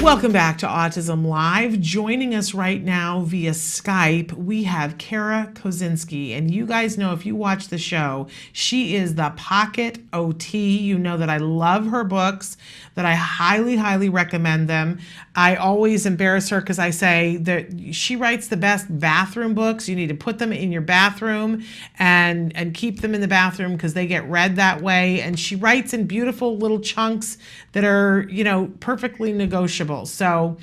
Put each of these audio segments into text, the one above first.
Welcome back to Autism Live. Joining us right now via Skype, we have Cara Koscinski. And you guys know, if you watch the show, she is the Pocket OT. You know that I love her books, that I highly, highly recommend them. I always embarrass her because I say that she writes the best bathroom books. You need to put them in your bathroom and keep them in the bathroom because they get read that way. And she writes in beautiful little chunks that are, you know, perfectly negotiable. So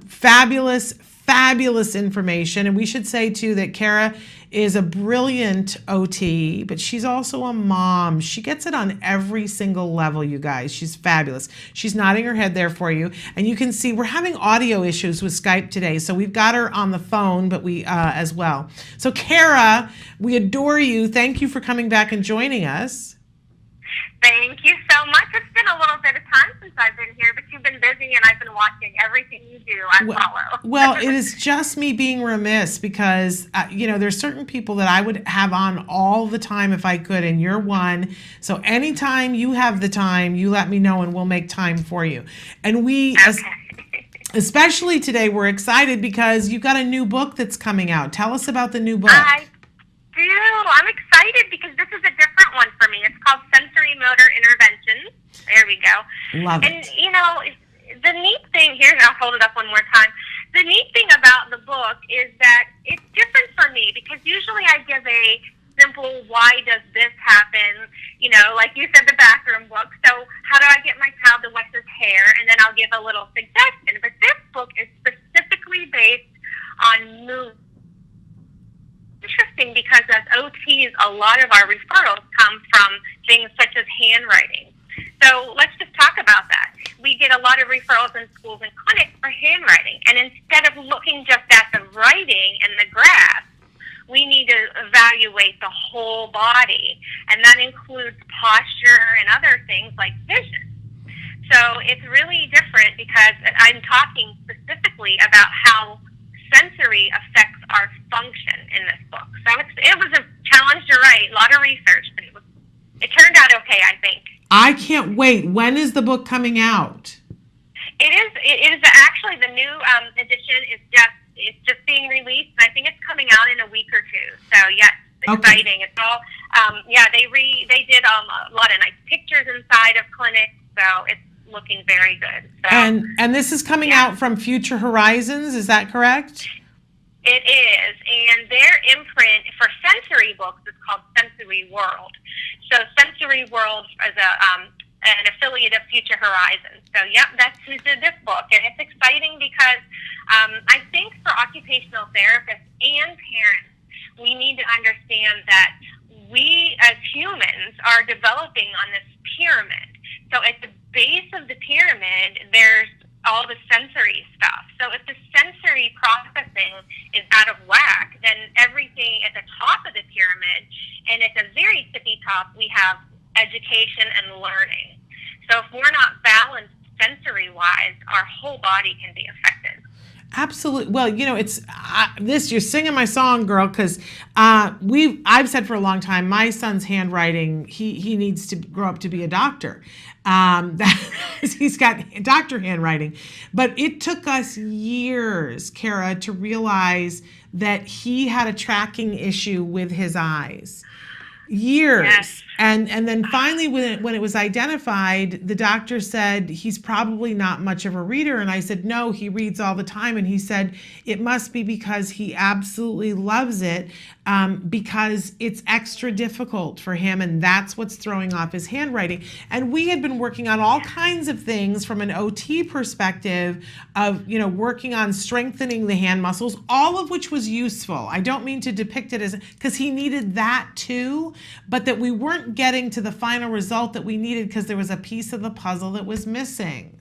fabulous information. And we should say too that Cara is a brilliant OT, but she's also a mom. She gets it on every single level, you guys. She's fabulous. She's nodding her head there for you. And you can see we're having audio issues with Skype today. So we've got her on the phone, but we as well. So Cara, we adore you. Thank you for coming back and joining us. Thank you so much. It's been a little bit of time since I've been here, but you've been busy and I've been watching everything you do. I follow. Well, it is just me being remiss because, you know, there's certain people that I would have on all the time if I could, and you're one. So anytime you have the time, you let me know and we'll make time for you. And we, especially today, we're excited because you've got a new book that's coming out. Tell us about the new book. I do. I'm excited because this is a different one for me. It's called Sensorimotor Intervention. There we go. Love it. And, you know, the neat thing here, and I'll hold it up one more time. The neat thing about the book is that it's different for me because usually I give a simple, why does this happen? You know, like you said, the bathroom book. So how do I get my child to wash his hair? And then I'll give a little suggestion. But this book is specifically based on movement. Interesting because as OTs, a lot of our referrals come from things such as handwriting. So let's just talk about that. We get a lot of referrals in schools and clinics for handwriting. And instead of looking just at the writing and the graphs, we need to evaluate the whole body. And that includes posture and other things like vision. So it's really different because I'm talking specifically about how sensory affects our function in this book. So it was a challenge to write, a lot of research, but it turned out okay, I think. I can't wait. When is the book coming out? It is actually the new edition is just being released, and I think it's coming out in a week or two. So yes, exciting. Okay. It's all they did a lot of nice pictures inside of clinics, so it's looking very good. So, and this is coming out from Future Horizons, is that correct? It is, and their imprint for sensory books is called Sensory World. So Sensory World is an affiliate of Future Horizons. So that's who did this book, and it's exciting because I think for occupational therapists and parents, we need to understand that we as humans are developing on this pyramid. So at the base of the pyramid, there's all the sensory stuff. So if the sensory processing is out of whack, then everything at the top of the pyramid, and at the very tippy top, we have education and learning. So if we're not balanced sensory-wise, our whole body can be affected. Absolutely. Well, you know, it's you're singing my song, girl, because I've said for a long time, my son's handwriting, he needs to grow up to be a doctor. He's got doctor handwriting. But it took us years, Cara, to realize that he had a tracking issue with his eyes. Years. Yes. And then finally, when it was identified, the doctor said, he's probably not much of a reader. And I said, no, he reads all the time. And he said, it must be because he absolutely loves it, because it's extra difficult for him. And that's what's throwing off his handwriting. And we had been working on all kinds of things from an OT perspective of, you know, working on strengthening the hand muscles, all of which was useful. I don't mean to depict it as, because he needed that too, but that we weren't getting to the final result that we needed because there was a piece of the puzzle that was missing.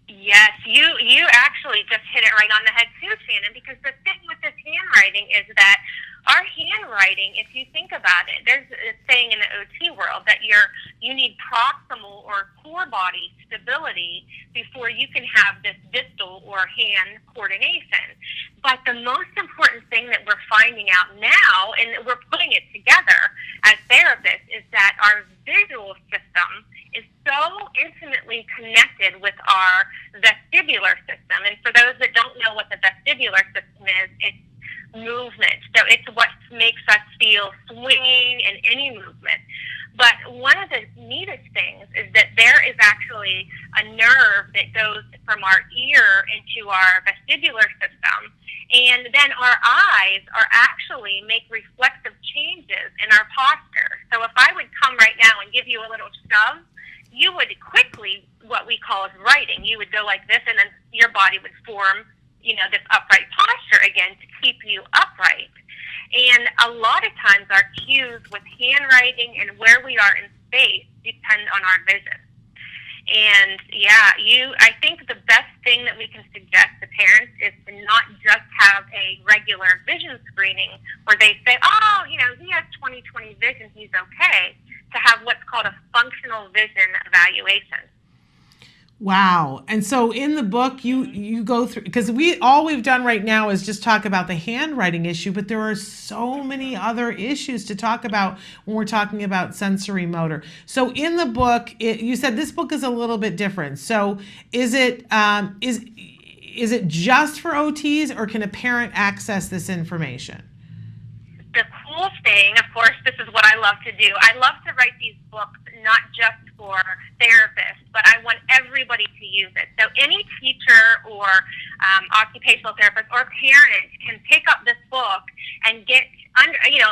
Yes, you actually just hit it right on the head too, Shannon, because the thing with this handwriting is that our handwriting, if you think about it, there's a saying in the OT world that you need proximal or core body stability before you can have this distal or hand coordination. But the most important thing that we're finding out now, and we're putting it together as therapists, is that our visual system is so intimately intimately connected with our vestibular system. And for those that don't know what the vestibular system is, it's movement. So it's what makes us feel swinging in any movement. But one of the neatest things is that there is actually a nerve that goes from our ear into our vestibular system. And then our eyes are actually make reflexive changes in our posture. So if I would come right now and give you a little shove, you would quickly, what we call is writing. You would go like this, and then your body would form, this upright posture again to keep you upright. And a lot of times our cues with handwriting and where we are in space depend on our vision. And I think the best thing that we can suggest to parents is to not just have a regular vision screening where they say, he has 20/20 vision, he's okay, to have what's called a functional vision evaluation. Wow. And so in the book, you go through, because we've done right now is just talk about the handwriting issue, but there are so many other issues to talk about when we're talking about sensory motor. So in the book, you said this book is a little bit different. So is it just for OTs, or can a parent access this information? The cool thing, of course, this is what I love to do. I love to write these books not just for therapists, but I want everybody to use it. So any teacher or occupational therapist or parent can pick up this book and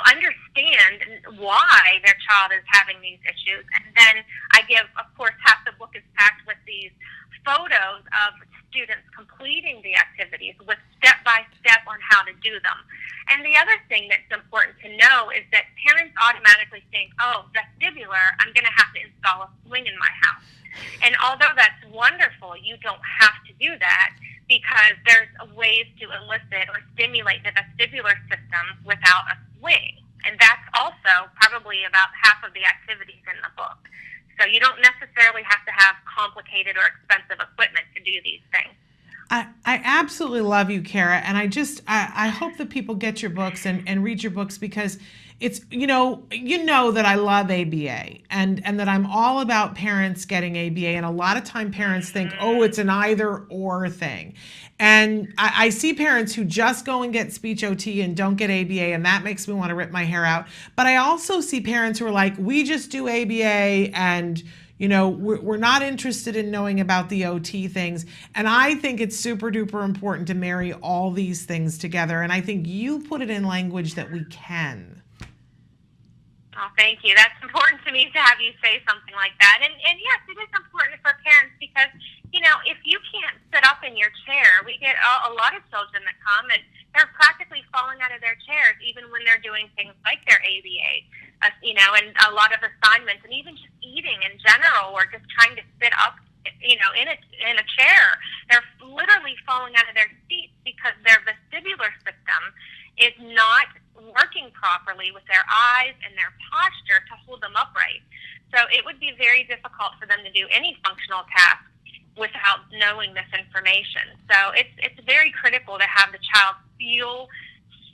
understand why their child is having these issues. And then I give, of course, half the book is packed with these photos of students completing the activities with step-by-step on how to do them. And the other thing that's important to know is that parents automatically think, vestibular, I'm going to have to install a swing in my house. And although that's wonderful, you don't have to do that, because there's ways to elicit or stimulate the vestibular system without a swing. And that's also probably about half of the activities in the book. So you don't necessarily have to have complicated or expensive equipment to do these things. I absolutely love you, Cara, and I hope that people get your books and read your books, because it's, you know that I love ABA and that I'm all about parents getting ABA, and a lot of time parents think, it's an either or thing. And I see parents who just go and get speech OT and don't get ABA, and that makes me want to rip my hair out. But I also see parents who are like, we just do ABA, and we're not interested in knowing about the OT things. And I think it's super duper important to marry all these things together. And I think you put it in language that we can. Oh, thank you. That's important to me to have you say something like that. And yes, it is important for parents, because, if you can't sit up in your chair, we get a lot of children that come and they're practically falling out of their chairs, even when they're doing things like their ABA, and a lot of assignments, and even just eating in general, or just trying to sit up, in a chair. They're literally falling out of their seats because their vestibular system is not working properly with their eyes and their posture to hold them upright. So it would be very difficult for them to do any functional task without knowing this information. So it's very critical to have the child feel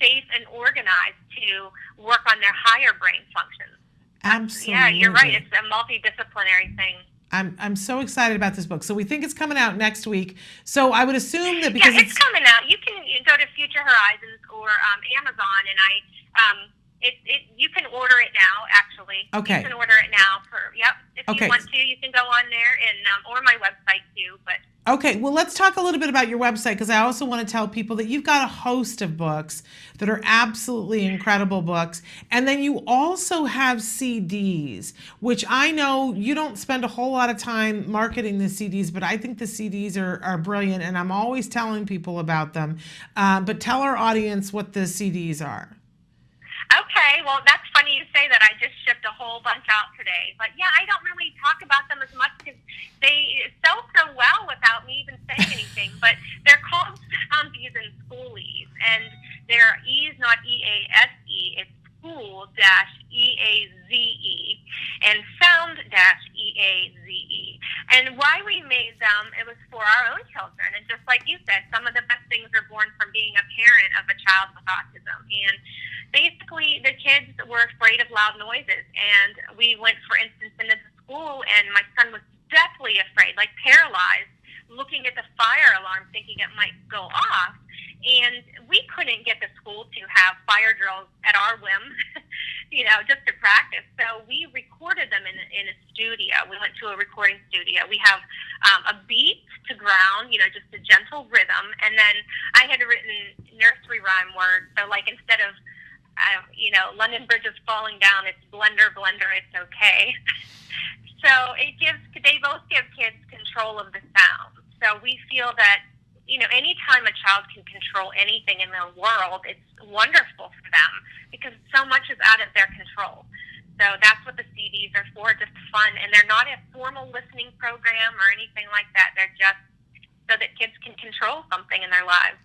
safe and organized to work on their higher brain functions. Absolutely. Yeah, you're right. It's a multidisciplinary thing. I'm so excited about this book. So we think it's coming out next week. So I would assume that because it's coming out, you can go to Future Horizons or Amazon, and you can order it now. Actually, okay, you can order it now if you want to. You can go on there and or my website too. But okay, well, let's talk a little bit about your website, because I also want to tell people that you've got a host of books that are absolutely incredible books. And then you also have CDs, which I know you don't spend a whole lot of time marketing the CDs, but I think the CDs are brilliant, and I'm always telling people about them. But tell our audience what the CDs are. Okay, well, that's funny you say that. I just shipped a whole bunch out today. But yeah, I don't really talk about them as much because they sell so well without me even saying anything. But they're called Soundies and Schoolies, and they're E's, not E-A-S-E. It's school-E-A-Z-E and sound-E-A-Z-E. And why we made them, it was for our own children. And just like you said, some of the best things are born from being a parent of a child with autism. And basically, the kids were afraid of loud noises. And we went, for instance, into the school, and my son was deathly totally afraid, like paralyzed, looking at the fire alarm thinking it might go off. And we couldn't get the school to have fire drills at our whim, just to practice. So we recorded them in a studio. We went to a recording studio. We have a beat to ground, just a gentle rhythm. And then I had written nursery rhyme words. So like instead of, London Bridge is falling down, it's blender, blender, it's okay. So they both give kids control of the sound. So we feel that, anytime a child can control anything in the world, it's wonderful for them because so much is out of their control. So that's what the CDs are for, just fun. And they're not a formal listening program or anything like that. They're just so that kids can control something in their lives.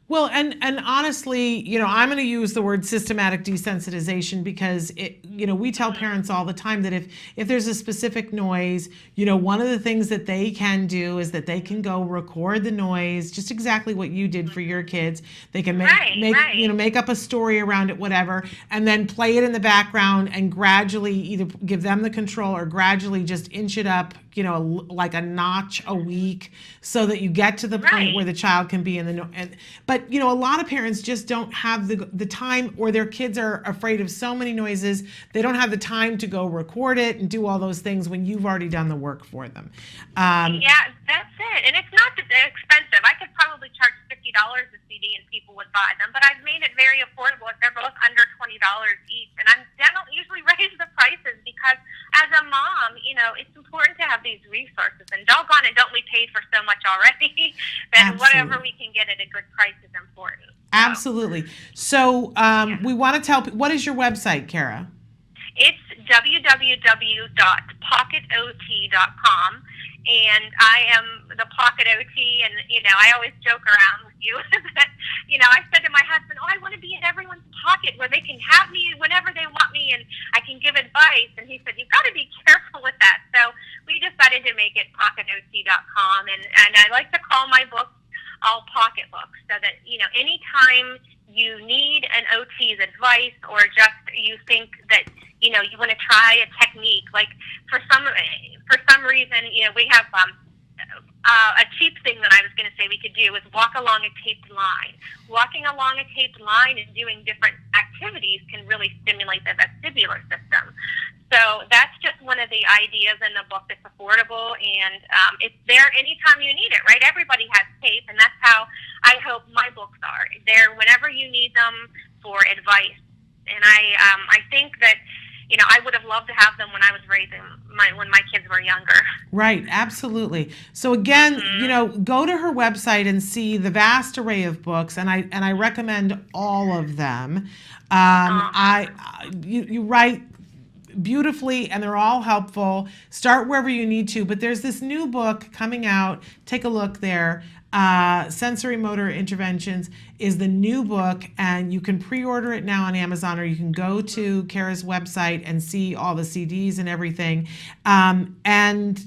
Well, and honestly, I'm going to use the word systematic desensitization because we tell parents all the time that if there's a specific noise, one of the things that they can do is that they can go record the noise, just exactly what you did for your kids. They can make up a story around it, whatever, and then play it in the background and gradually either give them the control or gradually just inch it up, like a notch a week, so that you get to the point where the child can be in the but a lot of parents just don't have the time, or their kids are afraid of so many noises they don't have the time to go record it and do all those things when you've already done the work for them. Yeah, that's it. And it's not expensive. I could probably charge $50 a CD and people would buy them, but I've made it very affordable if they're both under $20 each. And I don't usually raise the prices because as a mom, it's important to have these resources. And doggone it, don't we pay for so much already that whatever we can get at a good price is important. Absolutely. So we want to tell, what is your website, Cara? It's www.pocketot.com, and I am the Pocket OT, and, I always joke around with you that, I said to my husband, I want to be in everyone's pocket where they can have me whenever they want me and I can give advice, and he said, you've got to be careful with that. So we decided to make it pocketot.com, and I like to call my books all pocket books, so that, anytime you need an OT's advice or just you think that, you want to try a technique, like for some reason, we have a cheap thing that I was going to say we could do is walk along a taped line. Walking along a taped line and doing different activities can really stimulate the vestibular system. So that's just one of the ideas in the book that's affordable, and it's there anytime you need it, right? Everybody has tape, and that's how I hope my books are. They're whenever you need them for advice. And I think that, I would have loved to have them when I was raising when my kids were younger. Right, absolutely. So again, go to her website and see the vast array of books, and I recommend all of them. You write beautifully, and they're all helpful. Start wherever you need to, but there's this new book coming out. Take a look there. Sensorimotor Interventions is the new book, and you can pre-order it now on Amazon, or you can go to Cara's website and see all the CDs and everything. And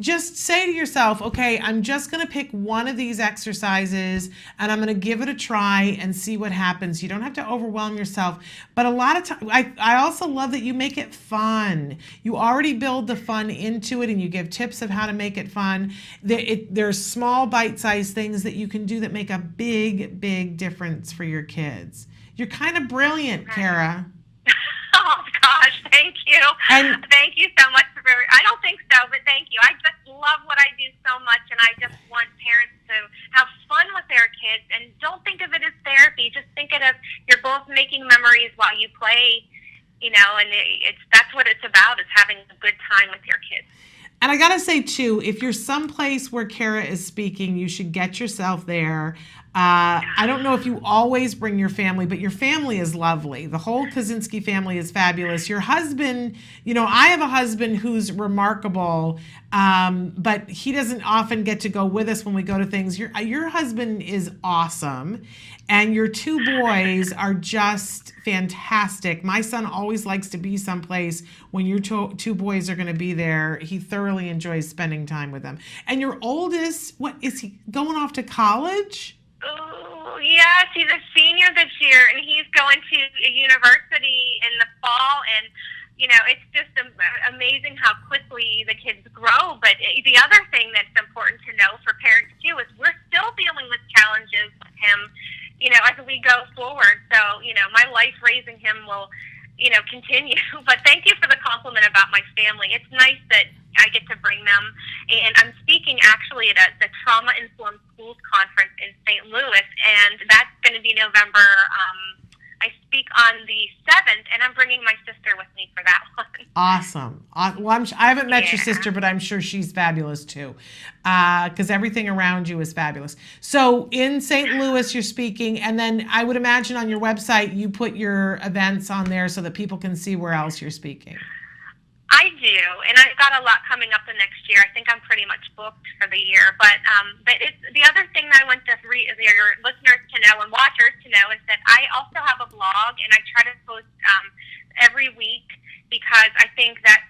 just say to yourself, okay, I'm just going to pick one of these exercises and I'm going to give it a try and see what happens. You don't have to overwhelm yourself. But a lot of times, I also love that you make it fun. You already build the fun into it and you give tips of how to make it fun. There's small bite-sized things that you can do that make a big, big difference for your kids. You're kind of brilliant, Cara. Oh, gosh, thank you. And thank you so much. I don't think so, but thank you. I just love what I do so much, and I just want parents to have fun with their kids, and don't think of it as therapy. Just think of it as you're both making memories while you play, and that's what it's about, is having a good time with your kids. And I got to say, too, if you're someplace where Cara is speaking, you should get yourself there. I don't know if you always bring your family, but your family is lovely. The whole Koscinski family is fabulous. Your husband, I have a husband who's remarkable, but he doesn't often get to go with us when we go to things. Your husband is awesome, and your two boys are just fantastic. My son always likes to be someplace when your two boys are going to be there. He thoroughly enjoys spending time with them. And your oldest, what is he going off to college? Oh, yes, he's a senior this year, and he's going to a university in the fall, and it's just amazing how quickly the kids grow. But the other thing that's important to know for parents too is we're still dealing with challenges with him, as we go forward. So, my life raising him will, continue. But thank you for the compliment about my family. It's nice that I get to bring them. And I'm speaking actually at the Trauma Informed Schools Conference in St. Louis, and that's going to be November. I speak on the 7th, and I'm bringing my sister with me for that one. Awesome. Well, I haven't met your sister, but I'm sure she's fabulous too, because everything around you is fabulous. So in St. Louis, you're speaking, and then I would imagine on your website you put your events on there so that people can see where else you're speaking. I do, and I've got a lot coming up the next year. I think I'm pretty much booked for the year. But it's the other thing that I want your listeners to know and watchers to know is that I also have a blog, and I try to post every week because I think that's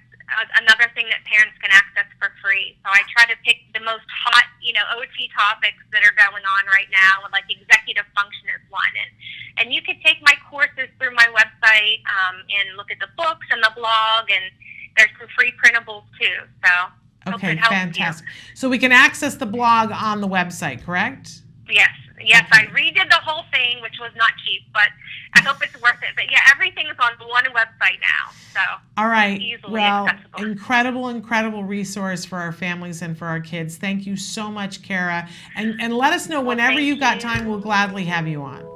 another thing that parents can access for free. So I try to pick the most hot, OT topics that are going on right now, like executive function is one. And you could take my courses through my website and look at the books and the blog, and there's some free printables too. So okay, fantastic. So we can access the blog on the website, correct? Yes. Okay. I redid the whole thing, which was not cheap, but I hope it's worth it. But yeah, everything is on one website now. So all right. Easily accessible. Incredible resource for our families and for our kids. Thank you so much, Cara. And let us know whenever you've got time, we'll gladly have you on.